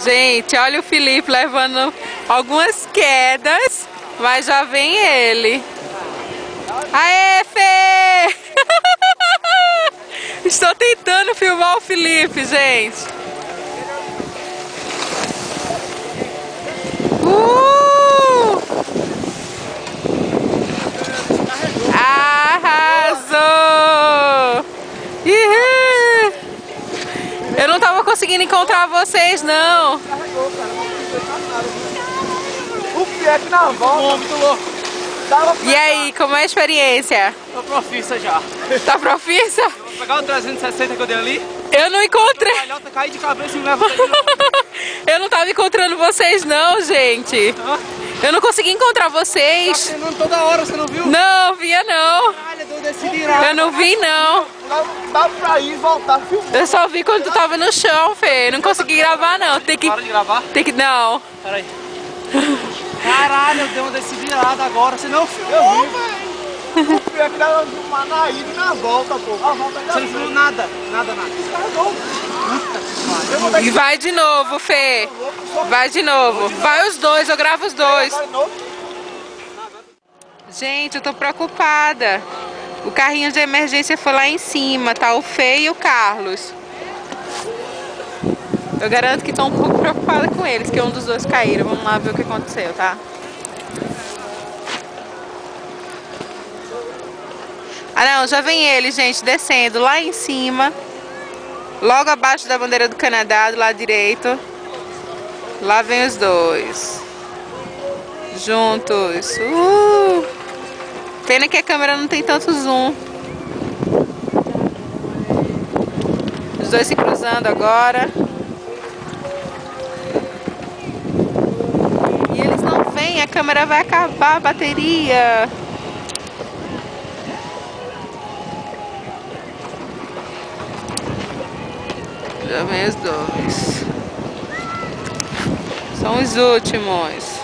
Gente, olha o Felipe levando algumas quedas, mas já vem ele. Aê, Fê! Estou tentando filmar o Felipe, gente. Arrasou! Uhul! Eu não tava conseguindo encontrar vocês, não. O pé aqui na volta. Muito louco. E aí, como é a experiência? Tô profissa já. Tá profissa? Vou pegar o 360 que eu dei ali. Eu não encontrei. Caí de cabeça e me leva de novo. Eu não tava encontrando vocês, não, gente. Eu não consegui encontrar vocês. Tá treinando toda hora, você não viu? Não, via não. Eu não vi, não. Dá pra ir e voltar filmando. Eu só vi quando tu tava no chão, Fê. Não consegui gravar, não. Tem que... Para de gravar? Não. Peraí. Caralho, eu dei uma desvirada agora. Você não filmou, velho. O pior que dá uma na ida e na volta, pô. Você não filmou nada. Nada. E vai de novo, Fê. Vai de novo. Vai os dois, eu gravo os dois. Gente, eu tô preocupada. O carrinho de emergência foi lá em cima, tá? O Fê e o Carlos. Eu garanto que tô um pouco preocupada com eles, que um dos dois caíram. Vamos lá ver o que aconteceu, tá? Ah não, já vem ele, gente, descendo lá em cima. Logo abaixo da bandeira do Canadá, do lado direito. Lá vem os dois. Juntos. Pena que a câmera não tem tanto zoom. Os dois se cruzando agora. E eles não vêm, a câmera vai acabar a bateria. Já vem os dois. São os últimos.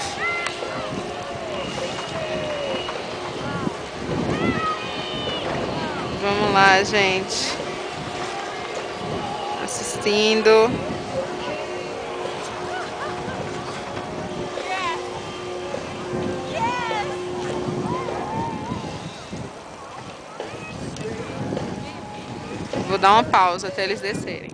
Vamos lá, gente. Assistindo. Vou dar uma pausa até eles descerem.